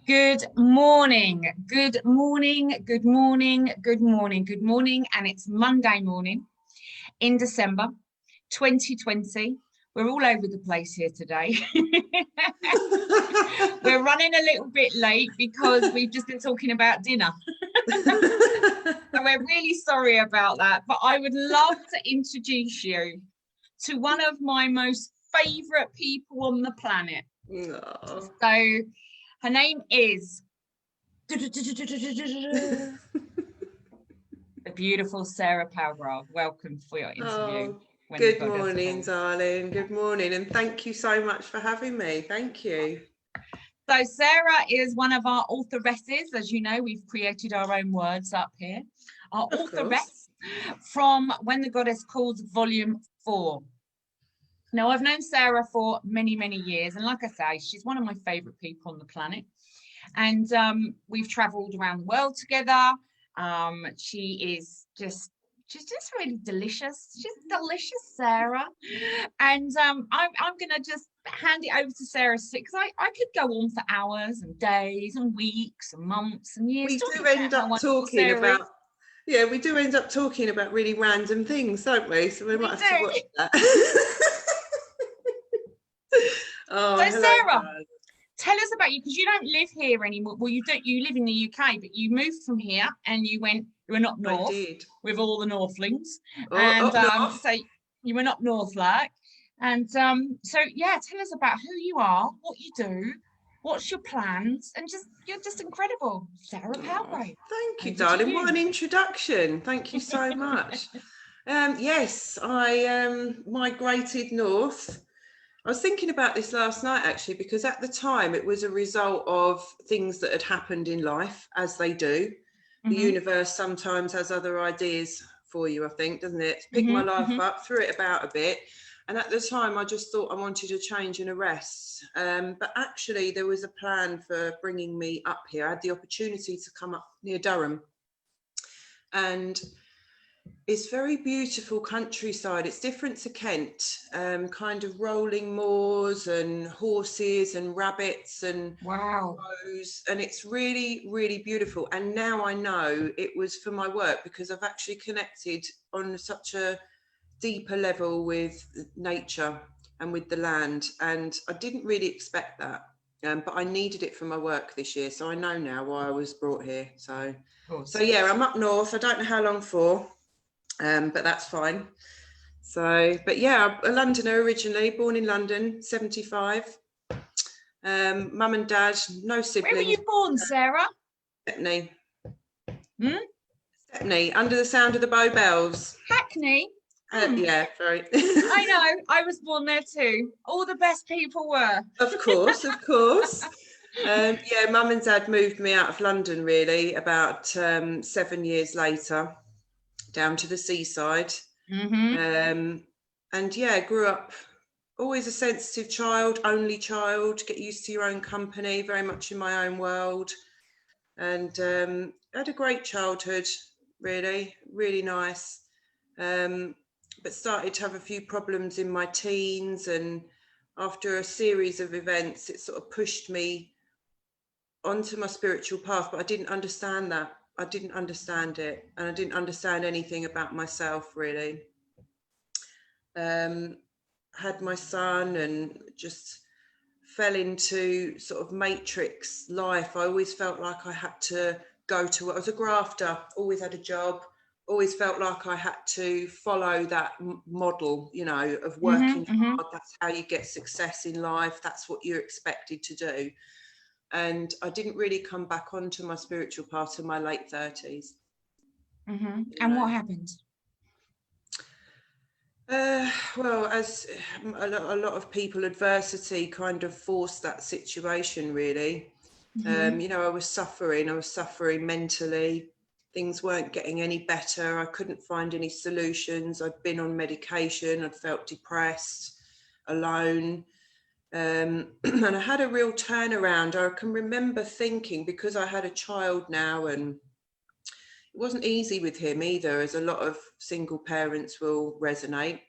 Good morning, good morning, good morning, good morning, good morning. And it's Monday morning in December 2020. We're all over the place here today. We're running a little bit late because we've just been talking about dinner. So we're really sorry about that. But I would love to introduce you to one of my most favorite people on the planet. Oh. So her name is the beautiful Sarah Palgrave. Welcome for your interview. Good morning, darling. Good morning, and thank you so much for having me. Thank you. So Sarah is one of our authoresses. As you know, we've created our own words up here. Our authoress from When the Goddess Calls, Volume 4. Now, I've known Sarah for many, many years. And like I say, she's one of my favorite people on the planet. And we've traveled around the world together. She's just really delicious. She's delicious, Sarah. And I'm gonna just hand it over to Sarah because I could go on for hours and days and weeks and months and years. We do end up talking about really random things, don't we? So we might have to watch that. So Sarah, tell us about you, because you don't live here anymore. Well, you don't. You live in the UK, but you moved from here and you were up north with all the Northlings, so you went up north, like. And so yeah, tell us about who you are, what you do, what's your plans, and you're just incredible, Sarah Palgrave. Thank you, darling. What an introduction! Thank you so much. Yes, I migrated north. I was thinking about this last night, actually, because at the time it was a result of things that had happened in life, as they do. The universe sometimes has other ideas for you, I think, doesn't it? Pick my life up, threw it about a bit. And at the time, I just thought I wanted a change and a rest. But actually, there was a plan for bringing me up here. I had the opportunity to come up near Durham. And it's very beautiful countryside. It's different to Kent, kind of rolling moors and horses and rabbits and crows, and it's really, really beautiful. And now I know it was for my work, because I've actually connected on such a deeper level with nature and with the land, and I didn't really expect that, but I needed it for my work this year, so I know now why I was brought here. So yeah, I'm up north. I don't know how long for. But that's fine. So, but yeah, I'm a Londoner originally, born in London, 75. Mum and dad, no siblings. Where were you born, Sarah? Stepney. Stepney, under the sound of the Bow Bells. Hackney? Yeah, very. I know, I was born there too. All the best people were. Of course. Yeah, mum and dad moved me out of London really about 7 years later, down to the seaside. And yeah, grew up always a sensitive child, only child, get used to your own company, very much in my own world, and had a great childhood, really, really nice, but started to have a few problems in my teens, and after a series of events it sort of pushed me onto my spiritual path, but I didn't understand that. I didn't understand it, and I didn't understand anything about myself really. Had my son and just fell into sort of matrix life. I always felt like I had to go to work. I was a grafter, always had a job, always felt like I had to follow that model, you know, of working hard. That's how you get success in life. That's what you're expected to do. And I didn't really come back onto my spiritual path in my late 30s. And what happened? Well, as a lot of people, adversity kind of forced that situation, really. You know, I was suffering mentally. Things weren't getting any better. I couldn't find any solutions. I'd been on medication. I'd felt depressed, alone. And I had a real turnaround. I can remember thinking, because I had a child now, and it wasn't easy with him either, as a lot of single parents will resonate.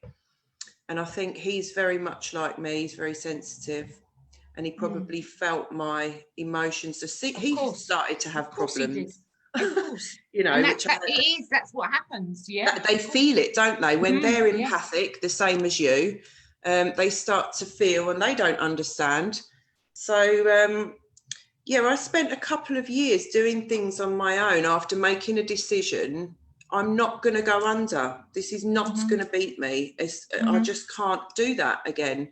And I think he's very much like me. He's very sensitive. and he probably felt my emotions. So he started to have problems. Of course. You know, and that's what happens. Yeah, they feel it, don't they, when they're empathic, the same as you. They start to feel, and they don't understand. So I spent a couple of years doing things on my own after making a decision. I'm not going to go under. This is not going to beat me. I just can't do that again.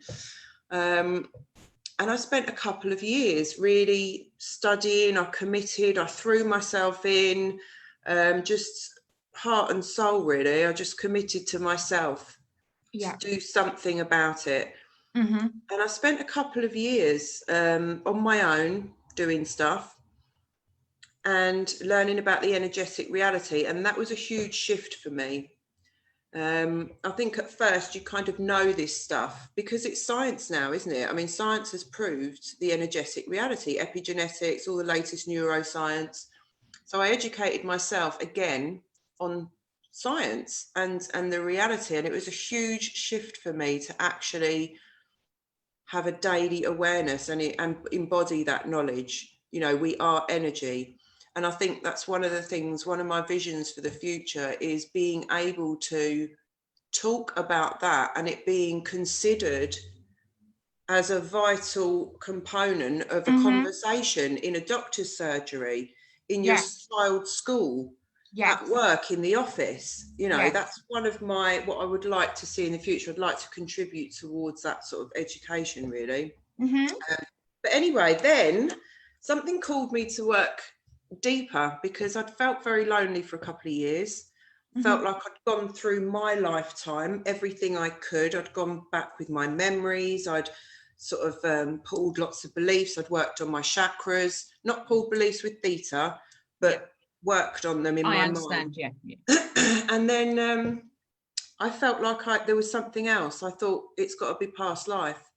And I spent a couple of years really studying. I committed. I threw myself in, just heart and soul, really. I just committed to myself to do something about it. And I spent a couple of years on my own doing stuff and learning about the energetic reality. And that was a huge shift for me. I think at first you kind of know this stuff because it's science now, isn't it? I mean, science has proved the energetic reality, epigenetics, all the latest neuroscience. So I educated myself again on science and the reality. And it was a huge shift for me to actually have a daily awareness and embody that knowledge. You know, we are energy. And I think that's one of the things, one of my visions for the future is being able to talk about that and it being considered as a vital component of a conversation in a doctor's surgery, in your child's school, at work, in the office. You know, that's one of what I would like to see in the future. I'd like to contribute towards that sort of education, really. But anyway, then something called me to work deeper because I'd felt very lonely for a couple of years. Felt like I'd gone through my lifetime, everything I could. I'd gone back with my memories. I'd sort of pulled lots of beliefs. I'd worked on my chakras, not pulled beliefs with theta, but worked on them in my mind. And then I felt like there was something else. I thought it's got to be past life.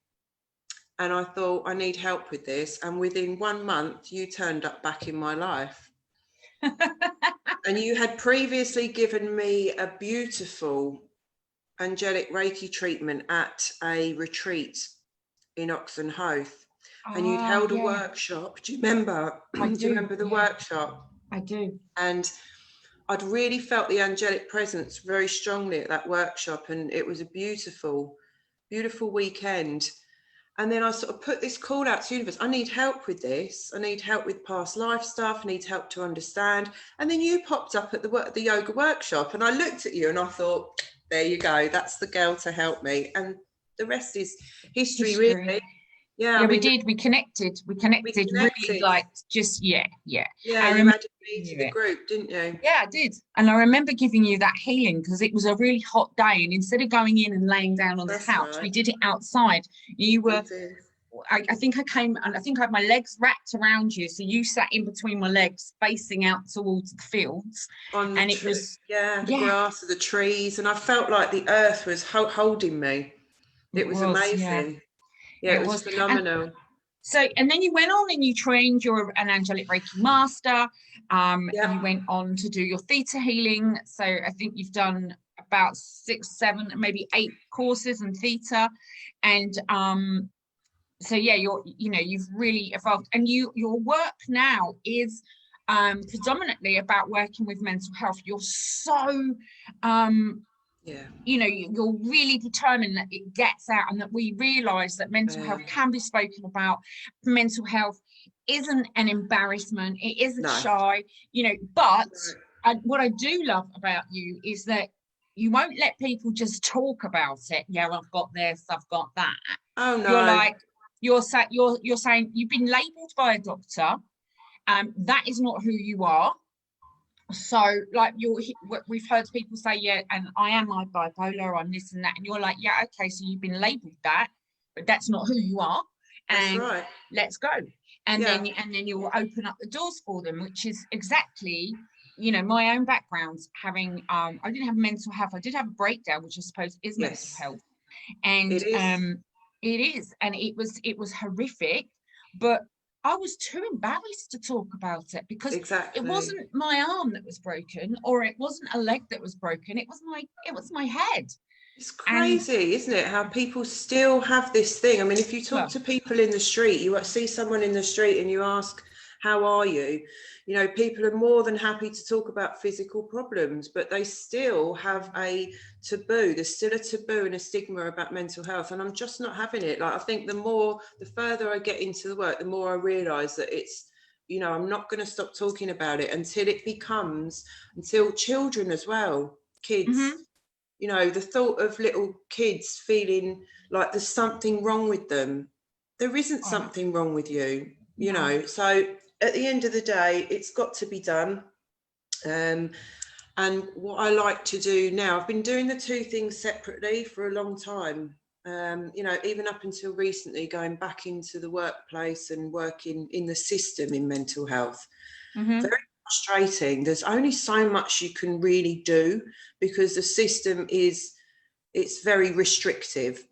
And I thought, I need help with this. And within 1 month, you turned up back in my life. And you had previously given me a beautiful angelic Reiki treatment at a retreat in Oxenhoath. And you'd held a workshop. Do you remember? Do you remember the workshop? I do. And I'd really felt the angelic presence very strongly at that workshop. And it was a beautiful, beautiful weekend. And then I sort of put this call out to the universe. I need help with this. I need help with past life stuff. I need help to understand. And then you popped up at the yoga workshop, and I looked at you and I thought, there you go. That's the girl to help me. And the rest is history. Really. Yeah, I mean, we connected. We connected really, like, just Yeah, you added me to the group, didn't you? Yeah, I did. And I remember giving you that healing because it was a really hot day, and instead of going in and laying down on the couch, we did it outside. You were, I think I came, and I think I had my legs wrapped around you, so you sat in between my legs, facing out towards the fields, and it was the grass of the trees, and I felt like the earth was holding me. It was amazing. Yeah, it was phenomenal. And then you went on and you trained. You're an angelic Reiki master. You went on to do your theta healing. So I think you've done about 6, 7, maybe 8 courses in theta. And you've really evolved. And your work now is predominantly about working with mental health. You're so you're really determined that it gets out and that we realise that mental health can be spoken about. Mental health isn't an embarrassment. It isn't shy, but what I do love about you is that you won't let people just talk about it. Yeah, I've got this, I've got that. Oh, no. You're saying you've been labelled by a doctor. That is not who you are. So, like, we've heard people say, and I am bipolar, I'm this and that, and you're like, yeah, okay, so you've been labelled that, but that's not who you are, and let's go. And then you will open up the doors for them, which is exactly, my own background. Having, I didn't have mental health, I did have a breakdown, which I suppose is mental health, and it is, and it was horrific, but I was too embarrassed to talk about it because it wasn't my arm that was broken, or it wasn't a leg that was broken. It was my head. It's crazy, isn't it? How people still have this thing. I mean, if you talk to people in the street, you see someone in the street and you ask, how are you? You know, people are more than happy to talk about physical problems, but they still have a taboo. There's still a taboo and a stigma about mental health. And I'm just not having it. Like, I think the further I get into the work, the more I realise that it's, you know, I'm not going to stop talking about it until children as well, kids, you know, the thought of little kids feeling like there's something wrong with them. There isn't something wrong with you, you know. So at the end of the day, it's got to be done. And what I like to do now, I've been doing the two things separately for a long time. You know, even up until recently, going back into the workplace and working in the system in mental health. Very frustrating. There's only so much you can really do because the system it's very restrictive.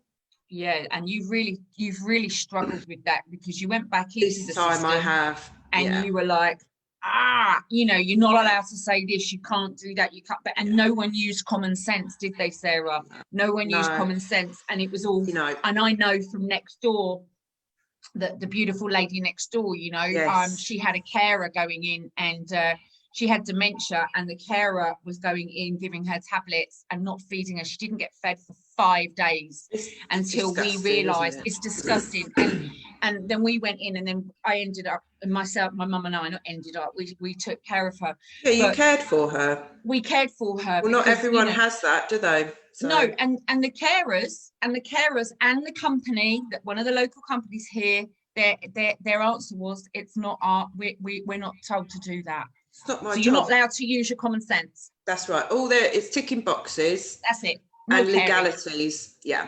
Yeah, and you've really struggled with that because you went back into This the time system I have, and you were like, you know, you're not allowed to say this, you can't do that, you can't. And no one used common sense, did they, Sarah? No one used common sense, and it was all. You know, and I know from next door that the beautiful lady next door, you know, she had a carer going in, and she had dementia, and the carer was going in giving her tablets and not feeding her. She didn't get fed for 5 days until we realised it's disgusting. And then we went in, and then I ended up, my mum and I, not ended up, we took care of her. Yeah, you cared for her. We cared for her. Well, not everyone has that, do they? So. No, and the carers and the company, that one of the local companies here, their answer was, it's not we're not told to do that. It's not my job. You're not allowed to use your common sense. That's right. All there is ticking boxes. That's it. No and legalities. Yeah.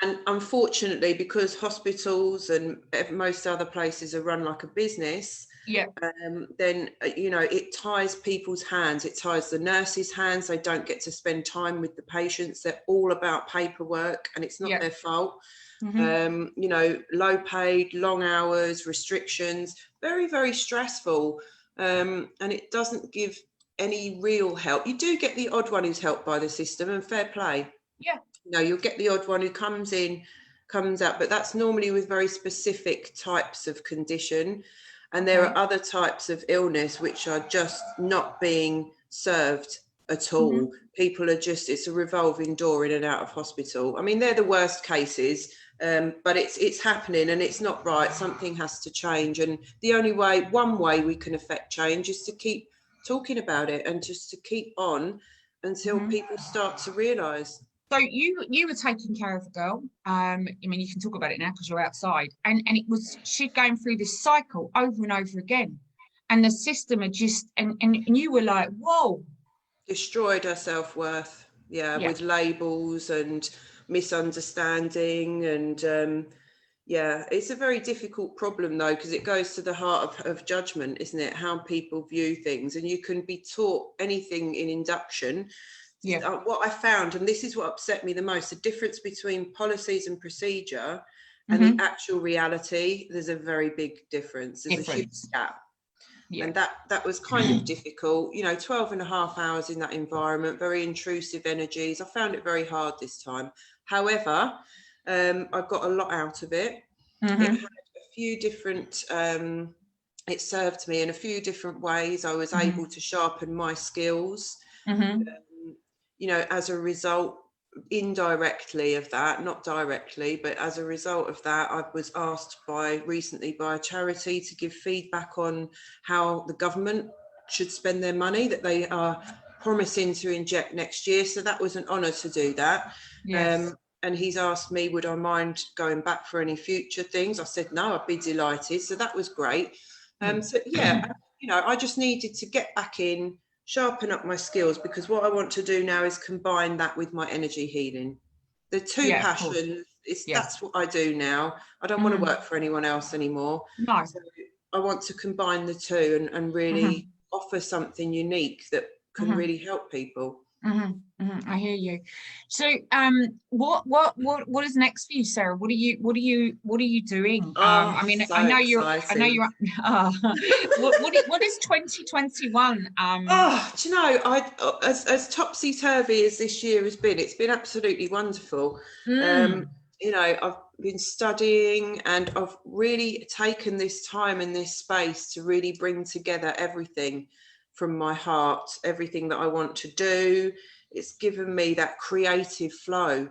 And unfortunately, because hospitals and most other places are run like a business, then, you know, it ties people's hands. It ties the nurses' hands. They don't get to spend time with the patients. They're all about paperwork, and it's not their fault. You know, low paid, long hours, restrictions, very, very stressful. And it doesn't give any real help. You do get the odd one who's helped by the system, and fair play. Yeah. You know, you'll get the odd one who comes in, comes out, but that's normally with very specific types of condition. And there are other types of illness which are just not being served at all. People are just, it's a revolving door in and out of hospital. I mean, they're the worst cases, but it's happening, and it's not right. Something has to change. And the only way, one way we can affect change is to keep talking about it, and just to keep on until people start to realise. So you were taking care of a girl. I mean, you can talk about it now because you're outside, and she's going through this cycle over and over again, and the system had just and you were like, whoa, destroyed her self-worth, with labels and misunderstanding, and it's a very difficult problem though, because it goes to the heart of judgment, isn't it? How people view things, and you can be taught anything in induction. What I found, and this is what upset me the most, the difference between policies and procedure and the actual reality, there's a very big difference. There's a huge gap. And that was kind of difficult, you know, 12 and a half hours in that environment, very intrusive energies. I found it very hard this time. However, I got a lot out of it. It had a few different, it served me in a few different ways. I was able to sharpen my skills. You know, as a result, indirectly of that, not directly, but as a result of that, I was asked recently by a charity to give feedback on how the government should spend their money that they are promising to inject next year. So that was an honour to do that. And he's asked me, would I mind going back for any future things? I said, no, I'd be delighted. So that was great. So you know, I just needed to get back in, sharpen up my skills, because what I want to do now is combine that with my energy healing. The two passions, that's what I do now. I don't want to work for anyone else anymore. No. So I want to combine the two and really offer something unique that can really help people. I hear you. So, what is next for you, Sarah? What are you doing? Oh, I mean, so I know exciting. you're. What is 2021? Oh, do you know, as topsy-turvy as this year has been, it's been absolutely wonderful. Mm, You know, I've been studying and I've really taken this time and this space to really bring together everything from my heart, everything that I want to do. It's given me that creative flow.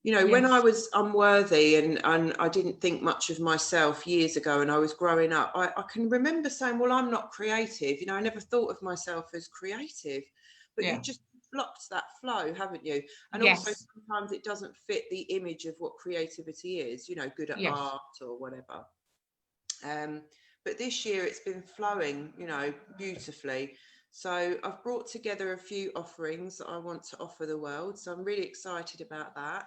You know, when I yes, was unworthy and I didn't think much of myself years ago and I was growing up, I can remember saying, well, I'm not creative. You know, I never thought of myself as creative, but yeah, you just blocked that flow, haven't you? And also yes, sometimes it doesn't fit the image of what creativity is, you know, good at yes. art or whatever. Um, but this year it's been flowing, you know, beautifully. So I've brought together a few offerings that I want to offer the world. So I'm really excited about that.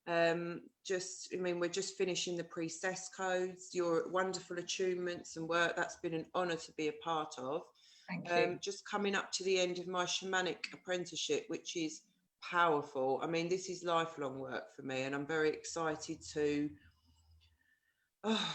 I mean, we're just finishing the priestess codes, your wonderful attunements and work. That's been an honour to be a part of. Thank you. Just coming up to the end of my shamanic apprenticeship, which is powerful. I mean, this is lifelong work for me, and I'm very excited to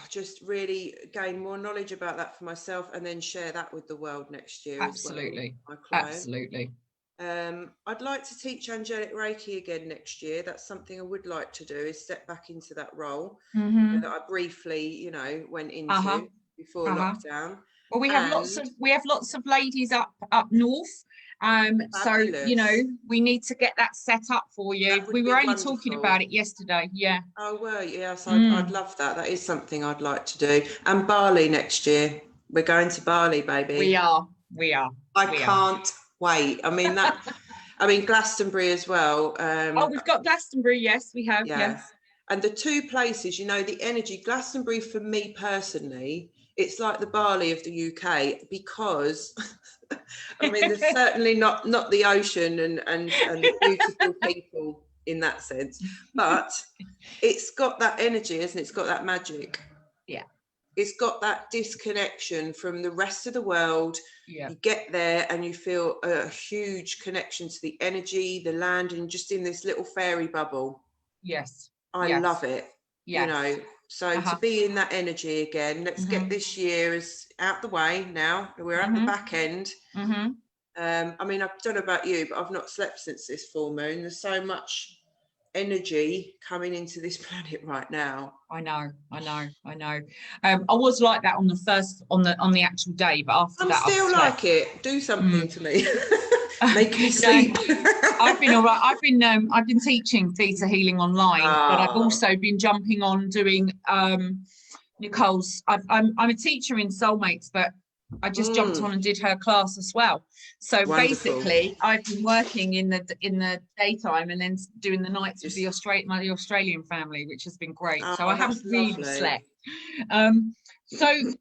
just really gain more knowledge about that for myself and then share that with the world next year as well, Absolutely, my client. absolutely. I'd like to teach angelic Reiki again next year. That's something I would like to do, is step back into that role that I briefly, you know, went Uh-huh. into before Uh-huh. lockdown. Well, And we have lots of ladies up north. So you know, fabulous. we need to get that set up for you. That would We were be only talking wonderful. about it yesterday. Yeah. Oh, well, yes, I'd Mm, love that. That is something I'd like to do. And Bali next year. We're going to Bali, we baby. are. We are. I We are. can't wait. I mean, Glastonbury as well. Oh, we've got Glastonbury. Yes, we have. Yeah. Yes. And the two places, you know, the energy, Glastonbury for me personally, it's like the Bali of the UK because I mean, there's certainly not the ocean and the beautiful people in that sense, but it's got that energy, isn't it? It's got that magic. Yeah. It's got that disconnection from the rest of the world. Yeah. You get there and you feel a huge connection to the energy, the land, and just in this little fairy bubble. Yes. I love Yes. it, you Yes. know. So to Uh-huh. be in that energy again, let's get Mm-hmm. this year is out the way now. We're at the Mm-hmm. back end. Mm-hmm. I mean, I don't know about you, but I've not slept since this full moon. There's so much energy coming into this planet right now. I know. I know. I know. I was like that on the first on the actual day, but after I'm that, I've still slept. like it. Do something Mm. to me. Make me No, sleep. I've been all right. I've been teaching theta healing online, but I've Ah, also been jumping on doing Nicole's. I'm a teacher in Soulmates, but I just jumped on and did her class as well. So wonderful. basically, I've been working in the daytime and then doing the nights with Just, my Australian family, which has been great. So I oh, haven't that's really lovely. slept. So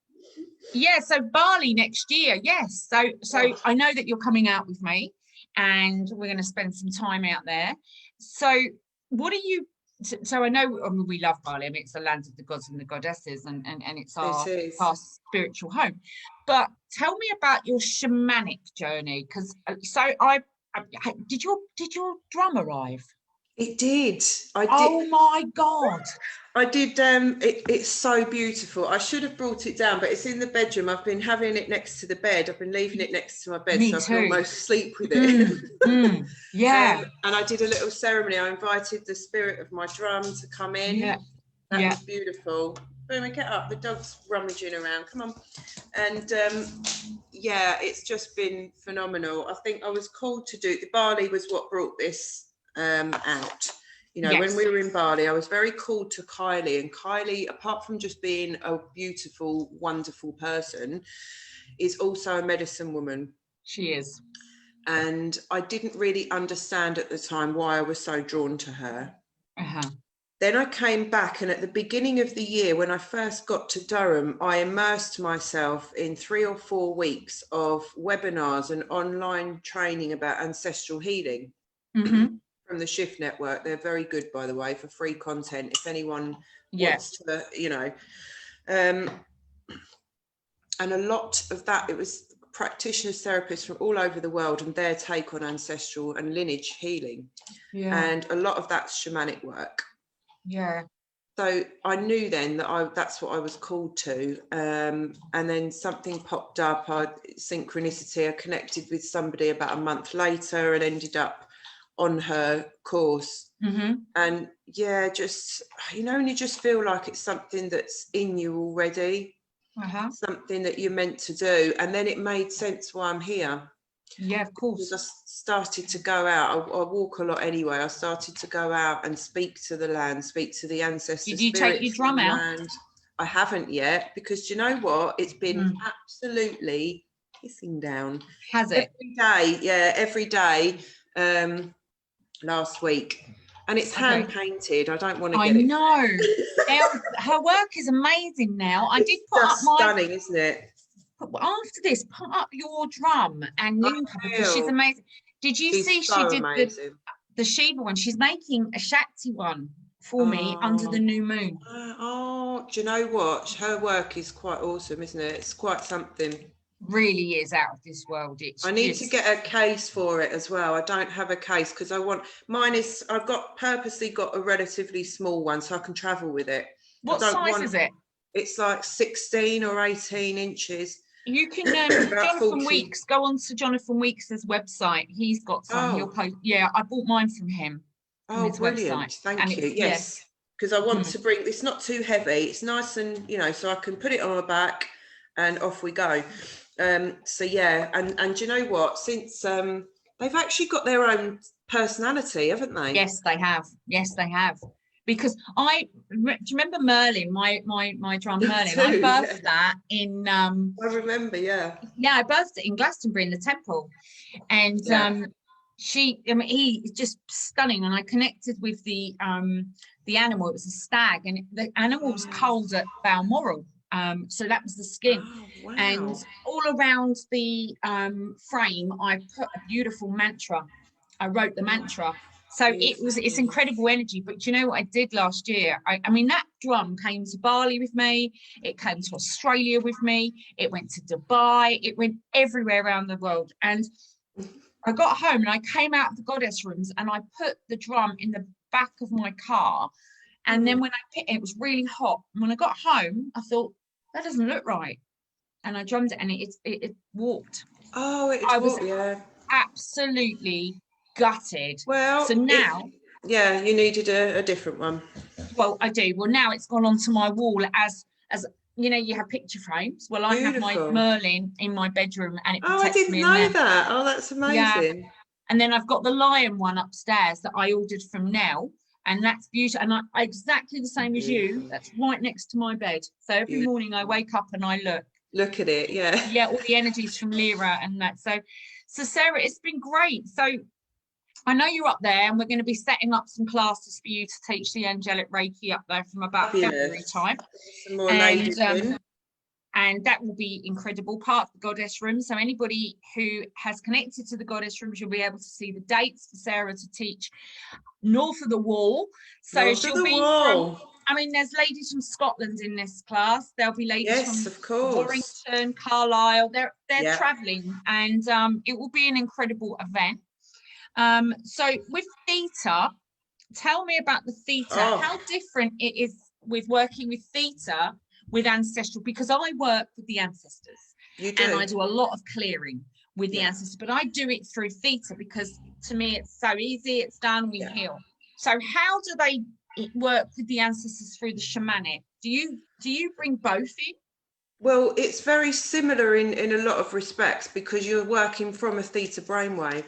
yeah, so Bali next year. Yes. So Oh, I know that you're coming out with me and we're going to spend some time out there. So what are you so I know, I mean, we love Bali. I mean, it's the land of the gods and the goddesses and it's it is. our spiritual home. But tell me about your shamanic journey because did your drum arrive? It did. I did. Oh my God. I did. It's so beautiful. I should have brought it down, but it's in the bedroom. I've been having it next to the bed. I've been leaving it next to my bed Me so I can too. almost sleep with it. Yeah. And I did a little ceremony. I invited the spirit of my drum to come in. Yeah. That Yeah. was beautiful. Boom, get up. The dog's rummaging around. Come on. And yeah, it's just been phenomenal. I think I was called to do, the Bali was what brought this out. You know, when Yes. we were in Bali, I was very called to Kylie. And Kylie, apart from just being a beautiful, wonderful person, is also a medicine woman. She is. And I didn't really understand at the time why I was so drawn to her. Uh-huh. Then I came back, and at the beginning of the year, when I first got to Durham, I immersed myself in 3 or 4 weeks of webinars and online training about ancestral healing. Mm-hmm. From the Shift Network. They're very good, by the way, for free content if anyone Yes. wants to, you know. And a lot of that, it was practitioners, therapists from all over the world and their take on ancestral and lineage healing. Yeah. And a lot of that's shamanic work. Yeah. So I knew then that that's what I was called to. And then something popped up, synchronicity. I connected with somebody about a month later and ended up on her course. And yeah, just, you know, and you just feel like it's something that's in you already, something that you're meant to do. And then it made sense why I'm here. Yeah, of course. Because I started to go out. I walk a lot anyway. I started to go out and speak to the land, speak to the ancestors. Did you take your drum out? Land. I haven't yet, because do you know what? It's been absolutely pissing down. Has it? Every day, yeah, every day. Last week, and it's hand painted. I don't want to get it. I know. Now, her work is amazing. Now I did put up my stunning, isn't it? After this, put up your drum and link her, because she's amazing. Did you see so she did the Shiva one? She's making a Shakti one for me under the new moon. Do you know what? Her work is quite awesome, isn't it? It's quite something. Really is out of this world. I need to get a case for it as well. I don't have a case because I've purposely got a relatively small one so I can travel with it. What size is it? It's like 16 or 18 inches. You can Jonathan Weeks, go on to Jonathan Weeks' website. He's got some. He'll post. Yeah, I bought mine from him. From his brilliant. Website. Thank you. Yes, because I want to bring, it's not too heavy. It's nice and, you know, so I can put it on my back and off we go. So yeah, and do you know what? Since they've actually got their own personality, haven't they? Yes, they have. Yes, they have. Because do you remember Merlin, my drum Merlin? I birthed that in I remember, yeah, I birthed it in Glastonbury in the temple, and he is just stunning. And I connected with the animal. It was a stag, and the animal was cold at Balmoral. So that was the skin. Wow. And all around the frame I put a beautiful mantra. I wrote the mantra. So it's incredible energy. But do you know what I did last year? I mean, that drum came to Bali with me. It came to Australia with me. It went to Dubai. It went everywhere around the world. And I got home and I came out of the goddess rooms and I put the drum in the back of my car. And then when I picked it, it was really hot. And when I got home, I thought, that doesn't look right. And I drummed it and it walked. I was absolutely gutted. Well, so now you needed a different one. Well, I do. Well, now it's gone onto my wall as you know, you have picture frames. Well, I have my Merlin in my bedroom and it protects me. I didn't know that. Oh, that's amazing. Yeah. And then I've got the lion one upstairs that I ordered from Nell, and that's beautiful. And I exactly the same as you. That's right next to my bed. So every morning I wake up and I look at it. Yeah, all the energies from Lyra and that. So Sarah, it's been great. So I know you're up there, and we're going to be setting up some classes for you to teach the angelic Reiki up there from about February time. Some more ladies and that will be incredible, part of the goddess room. So anybody who has connected to the goddess rooms, you'll be able to see the dates for Sarah to teach north of the wall. So she'll be from, I mean, there's ladies from Scotland in this class. There'll be ladies from Warrington, Carlisle. They're traveling, and it will be an incredible event. So with theta, tell me about the theta, how different it is with working with theta with ancestral, because I work with the ancestors and I do a lot of clearing with the ancestors, but I do it through theta because to me it's so easy, it's done, we heal. So how do they work with the ancestors through the shamanic? Do you bring both in? Well, it's very similar in a lot of respects because you're working from a theta brainwave.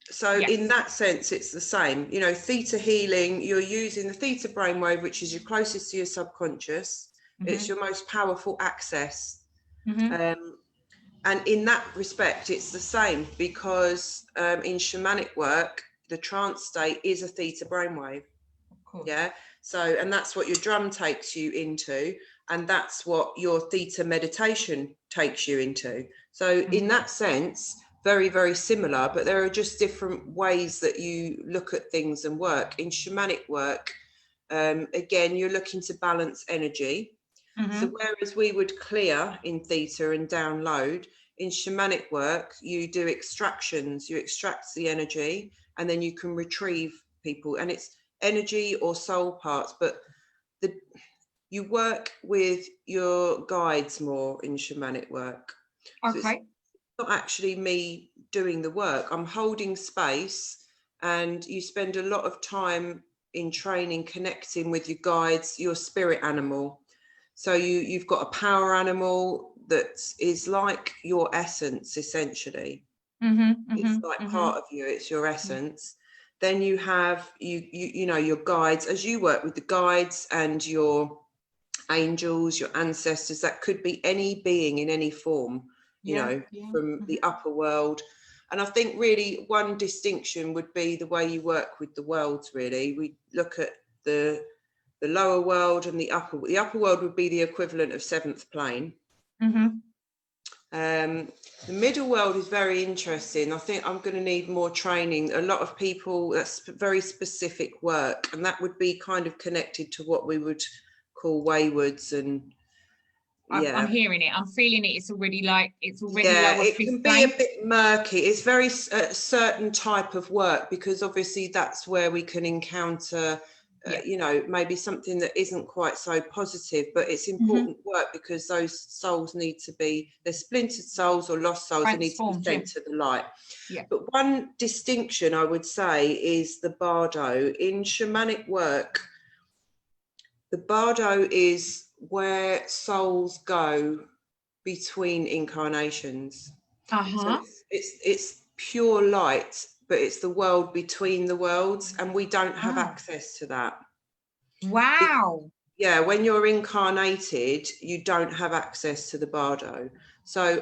So in that sense, it's the same. You know, theta healing, you're using the theta brainwave, which is your closest to your subconscious. It's your most powerful access. And in that respect, it's the same because in shamanic work, the trance state is a theta brainwave. Of course. Yeah. So, and that's what your drum takes you into. And that's what your theta meditation takes you into. So in that sense, very, very similar, but there are just different ways that you look at things and work. In shamanic work, again, you're looking to balance energy. So whereas we would clear in theta and download, in shamanic work, you do extractions. You extract the energy, and then you can retrieve people, and it's energy or soul parts. But you work with your guides more in shamanic work. So Okay. it's not actually me doing the work. I'm holding space, and you spend a lot of time in training connecting with your guides, your spirit animal. So you've got a power animal that is like your essence, essentially. It's like part of you, it's your essence. Then you have you know your guides, as you work with the guides and your angels, your ancestors. That could be any being in any form, you know, from the upper world. And I think really one distinction would be the way you work with the worlds. Really, we look at the lower world and the upper. The upper world would be the equivalent of seventh plane. The middle world is very interesting. I think I'm going to need more training. A lot of people, that's very specific work, and that would be kind of connected to what we would call waywards. And I'm hearing it, I'm feeling it. It's already lower it can be plane. a bit murky. It's very certain type of work, because obviously that's where we can encounter you know, maybe something that isn't quite so positive, but it's important work, because those souls need to be, they're splintered souls or lost souls, they need to be sent to the light. But one distinction I would say is the bardo. In shamanic work, the bardo is where souls go between incarnations. So it's pure light, but it's the world between the worlds, and we don't have access to that. Wow. When you're incarnated, you don't have access to the bardo. So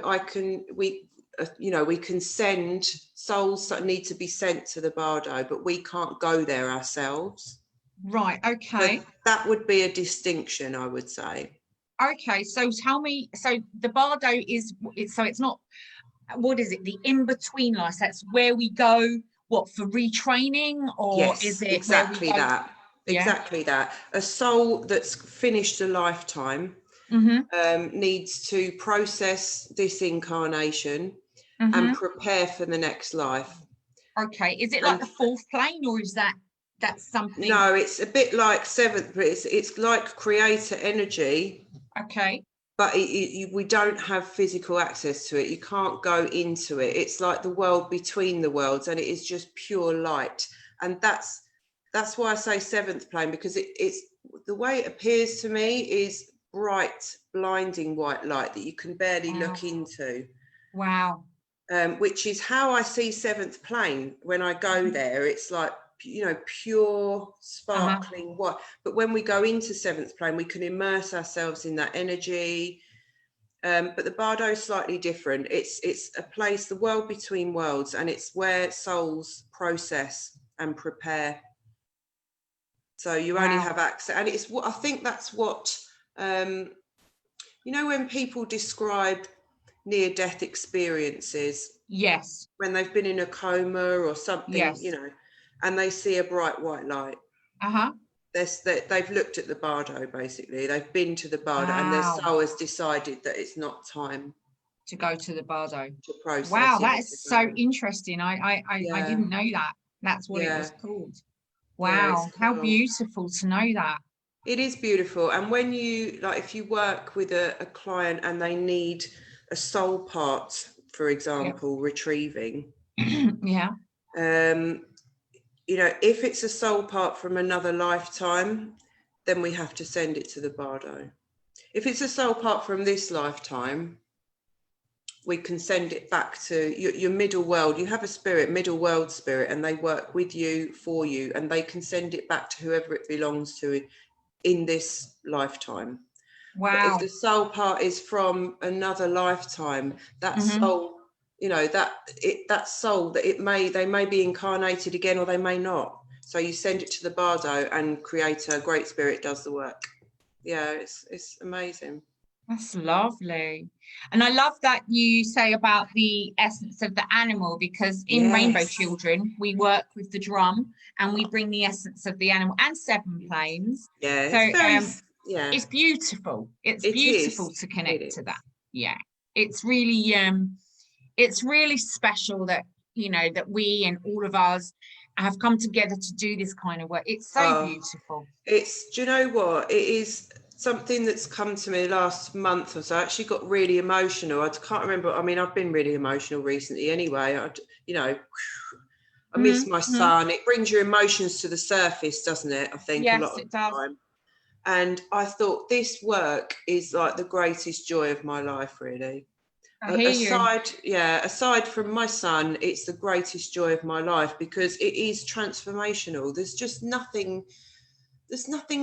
we can send souls that need to be sent to the bardo, but we can't go there ourselves. Right. Okay. So that would be a distinction, I would say. Okay. So tell me. So the bardo it's not. What is it? The in-between life. That's where we go. What, for retraining, or is it exactly that? Exactly that. A soul that's finished a lifetime needs to process this incarnation and prepare for the next life. Okay. Is it like the fourth plane, or is that's something? No, it's a bit like seventh, but it's like creator energy. Okay. But we don't have physical access to it. You can't go into it. It's like the world between the worlds, and it is just pure light. And that's why I say seventh plane, because it's the way it appears to me is bright, blinding white light that you can barely look into. Wow. Which is how I see seventh plane when I go there. It's like, you know, pure sparkling white. But when we go into seventh plane, we can immerse ourselves in that energy. But the bardo is slightly different. It's a place, the world between worlds, and it's where souls process and prepare. So you only have access, and it's what I think that's what you know, when people describe near-death experiences. Yes. When they've been in a coma or something, you know, and they see a bright white light. They've looked at the bardo, basically. They've been to the bardo, and their soul has decided that it's not time to go to the bardo. To process. Wow, that is so interesting. I didn't know that. That's what it was called. Wow, how beautiful to know that. It is beautiful. And when you, like, if you work with a client and they need a soul part, for example, retrieving. You know, if it's a soul part from another lifetime, then we have to send it to the bardo. If it's a soul part from this lifetime, we can send it back to your middle world. You have a spirit, middle world spirit, and they work with you, for you, and they can send it back to whoever it belongs to in this lifetime. Wow. But if the soul part is from another lifetime, that soul, you know, that soul, that they may be incarnated again, or they may not. So you send it to the bardo, and Creator, Great Spirit, does the work. Yeah, it's amazing. That's lovely. And I love that you say about the essence of the animal, because in Rainbow Children, we work with the drum and we bring the essence of the animal and seven planes. Yeah. So it's beautiful. It's beautiful to connect to that. Yeah. It's really it's really special that, you know, that we and all of us have come together to do this kind of work. It's so beautiful. Do you know what? It is something that's come to me last month or so. I actually got really emotional. I can't remember. I mean, I've been really emotional recently anyway. I miss my son. It brings your emotions to the surface, doesn't it? I think a lot of the time. And I thought this work is like the greatest joy of my life, really. Aside from my son, it's the greatest joy of my life because it is transformational. There's just nothing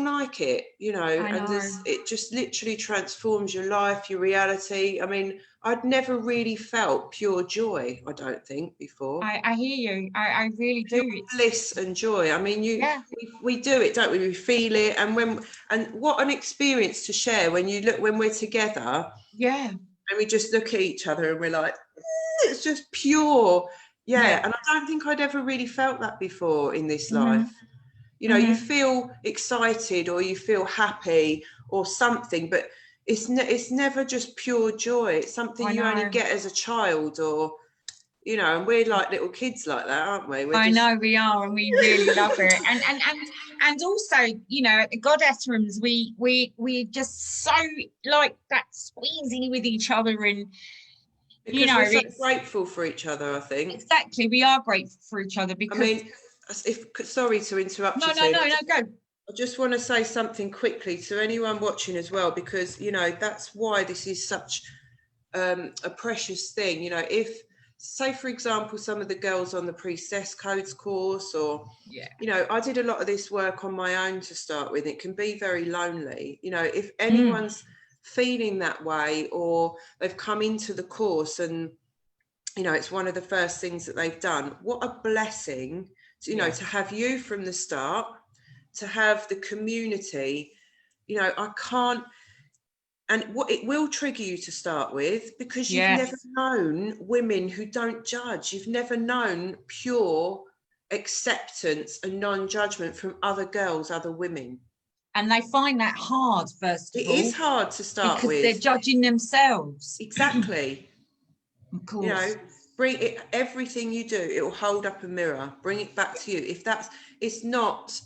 like it, you know, and it just literally transforms your life, your reality. I mean, I'd never really felt pure joy, I don't think, before. I hear you. I really do. Pure bliss and joy. I mean, we do it, don't we? We feel it, and what an experience to share when we're together. Yeah. And we just look at each other and we're like, it's just pure. Yeah. And I don't think I'd ever really felt that before in this life. You know, you feel excited or you feel happy or something, but it's never just pure joy. It's something you only get as a child, or, you know, and we're like little kids like that, aren't we? I know we are, and we really love it. And also, you know, at the Goddess Rooms, we just so like that squeezing with each other, and because you know, we're so grateful for each other. I think exactly, we are grateful for each other because. I mean, sorry to interrupt you. No, go. I just want to say something quickly to anyone watching as well, because, you know, that's why this is such a precious thing. You know, if, say, for example, some of the girls on the Priestess Codes course, or, you know, I did a lot of this work on my own to start with. It can be very lonely. You know, if anyone's feeling that way, or they've come into the course and, you know, it's one of the first things that they've done, what a blessing, you know, to have you from the start, to have the community. You know, I can't, and what it will trigger you to start with, because you've never known women who don't judge. You've never known pure acceptance and non-judgment from other girls, other women. And they find that hard, first of all. It is hard to start with. Because they're judging themselves. Exactly. Of course. You know, bring it, everything you do, it will hold up a mirror. Bring it back to you. If that's, it's not,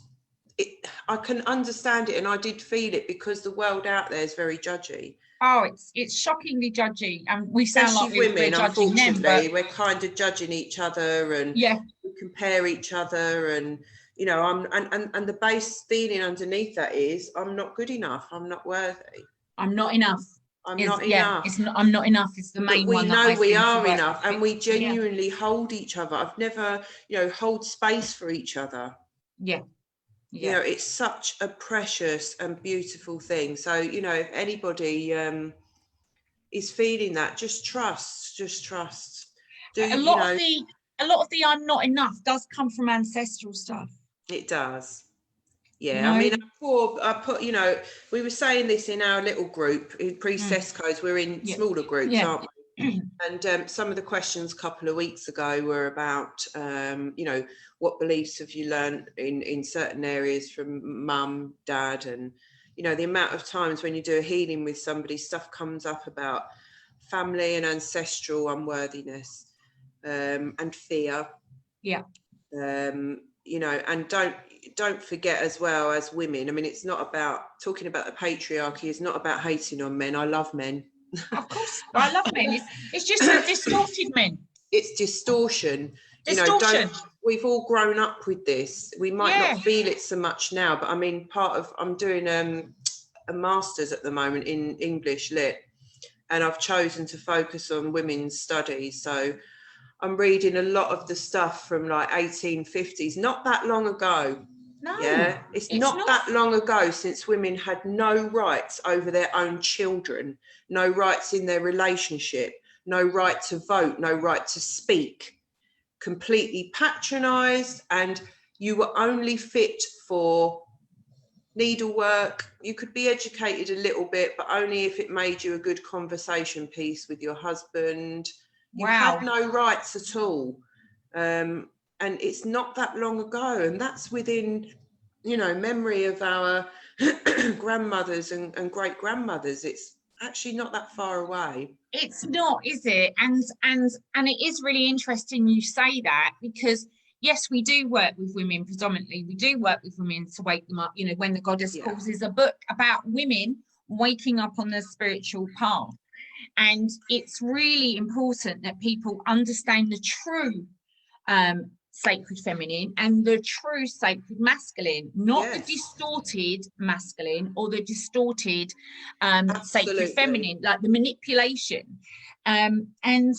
I can understand it, and I did feel it, because the world out there is very judgy. Oh, it's shockingly judgy, and we sound like women, we're judging them, but we're kind of judging each other, and we compare each other, and, you know, and the base feeling underneath that is, I'm not good enough, I'm not worthy, I'm not enough. I'm not enough. I'm not enough is the main one. We know we are enough, and we genuinely hold each other. I've never, you know, hold space for each other. You know, it's such a precious and beautiful thing. So, you know, if anybody is feeling that, just trust. A lot of the I'm not enough does come from ancestral stuff. It does. Yeah, I mean, I put, you know, we were saying this in our little group in Priestess Codes. We're in smaller groups, aren't we? And some of the questions a couple of weeks ago were about, you know, what beliefs have you learned in certain areas from mum, dad, and, you know, the amount of times when you do a healing with somebody, stuff comes up about family and ancestral unworthiness, and fear. You know, and don't forget as well, as women, I mean, it's not about talking about the patriarchy, is not about hating on men. I love men. Of course, I love men. It's just a distorted men. It's distortion. You know, we've all grown up with this. We might not feel it so much now, but I mean, I'm doing a master's at the moment in English Lit, and I've chosen to focus on women's studies. So I'm reading a lot of the stuff from like 1850s, not that long ago. No, it's not that long ago since women had no rights over their own children, no rights in their relationship, no right to vote, no right to speak, completely patronised, and you were only fit for needlework. You could be educated a little bit, but only if it made you a good conversation piece with your husband. You had no rights at all. And it's not that long ago, and that's within, you know, memory of our grandmothers and great grandmothers. It's actually not that far away. It's not, is it? And it is really interesting you say that, because yes, we do work with women predominantly. We do work with women to wake them up. You know, When the Goddess Calls is a book about women waking up on their spiritual path. And it's really important that people understand the true sacred feminine and the true sacred masculine, not the distorted masculine or the distorted sacred feminine, like the manipulation. And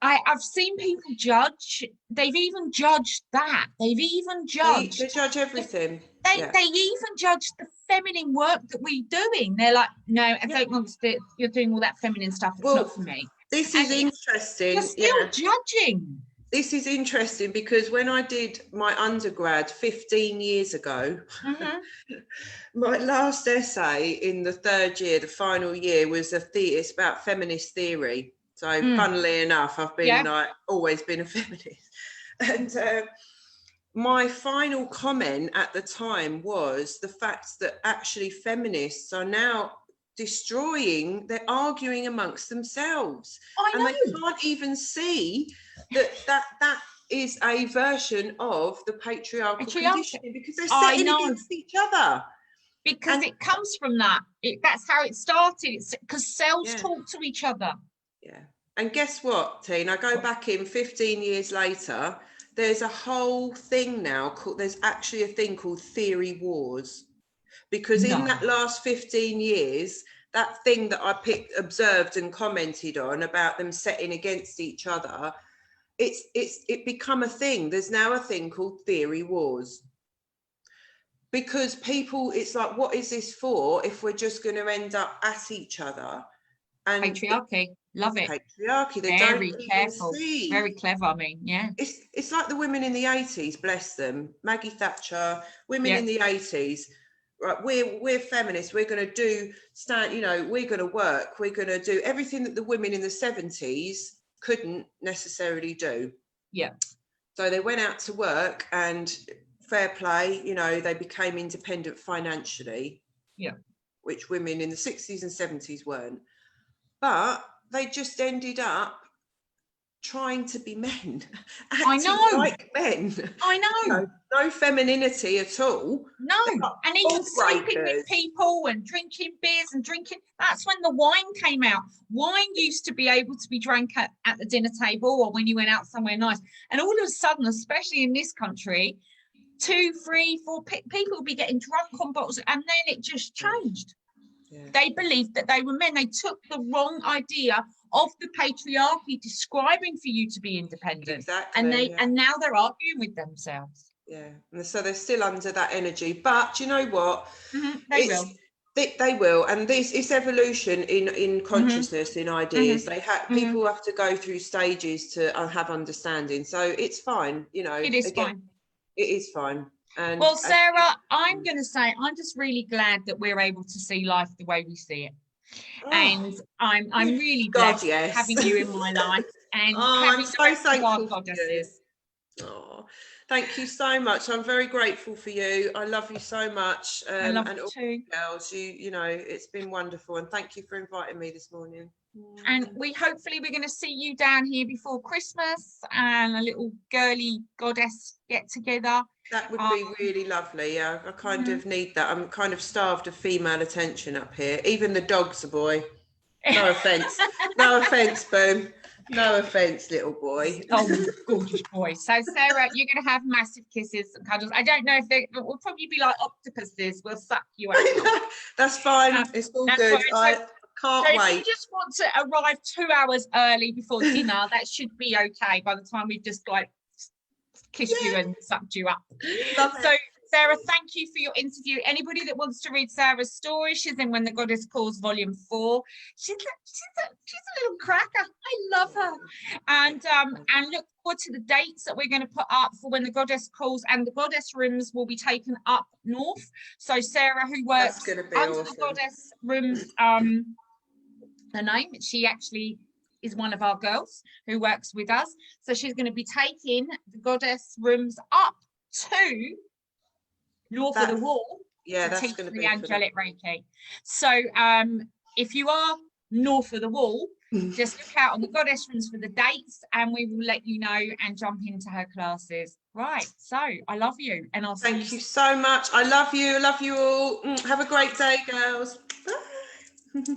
I've seen people judge. They've even judged that. They've even judged. They judge everything. They even judge the feminine work that we're doing. They're like, no, I don't want to do. You're doing all that feminine stuff. It's not for me. This is interesting. You're still judging. This is interesting because when I did my undergrad 15 years ago, my last essay in the third year, the final year, was it's about feminist theory. So funnily enough, I've been always been a feminist. And my final comment at the time was the fact that actually feminists are now they're arguing amongst themselves. And they can't even see that is a version of the patriarchal conditioning, because they're setting against each other. Because it comes from that. That's how it started. It's because cells talk to each other. Yeah. And guess what, Teen? I go back in 15 years later, there's a whole thing now there's actually a thing called theory wars. Because in that last 15 years, that thing that I observed and commented on about them setting against each other, it become a thing. There's now a thing called theory wars. Because people, it's like, what is this for if we're just going to end up at each other? And patriarchy, love it. Patriarchy, they very don't careful, even see. Very clever. I mean, it's like the women in the 80s, bless them, Maggie Thatcher, women in the 80s. Right, we're feminists. We're going to we're going to work. We're going to do everything that the women in the 70s couldn't necessarily do. Yeah. So they went out to work, and fair play, they became independent financially. Yeah. Which women in the 60s and 70s weren't. But they just ended up trying to be men. I know. Like men. I know. No femininity at all. No. And even sleeping with people and drinking beers and drinking. That's when the wine came out. Wine used to be able to be drank at the dinner table or when you went out somewhere nice. And all of a sudden, especially in this country, 2, 3, 4 people would be getting drunk on bottles, and then it just changed. Yeah. They believed that they were men. They took the wrong idea of the patriarchy describing for you to be independent. Exactly. And now they're arguing with themselves. Yeah. And so they're still under that energy. But do you know what? They will. They will. And it's evolution in consciousness, in ideas. People have to go through stages to have understanding. So it's fine, It is fine. It is fine. Well, Sarah, I'm going to say I'm just really glad that we're able to see life the way we see it. And I'm really blessed having you in my life and having I'm so thankful for you. Thank you so much. I'm very grateful for you. I love you so much. I love you too. Girls, it's been wonderful, and thank you for inviting me this morning. And hopefully we're going to see you down here before Christmas and a little girly goddess get together. That would be really lovely. Yeah, I kind of need that. I'm kind of starved of female attention up here. Even the dog's a boy. No offence. No offence, Boom. No offence, little boy. Oh, gorgeous boy. So, Sarah, you're going to have massive kisses and cuddles. I don't know if it will probably be like octopuses. We'll suck you out. That's fine. It's all good. I can't wait. If you just want to arrive 2 hours early before dinner, that should be okay by the time we've just kissed you and sucked you up. So, Sarah, thank you for your interview. Anybody that wants to read Sarah's story, she's in When the Goddess Calls Volume 4. She's a little cracker. I love her. And look forward to the dates that we're going to put up for When the Goddess Calls, and the Goddess Rooms will be taken up north. So Sarah, who works under the Goddess Rooms, her name, she actually is one of our girls who works with us. So she's going to be taking the Goddess Rooms up to north of the wall. Yeah, that's going to be the angelic Reiki. So if you are north of the wall, just look out on the Goddess Rooms for the dates, and we will let you know and jump into her classes. Right, so I love you, and I'll see you. Thank you so much. I love you. I love you all. Have a great day, girls. Bye.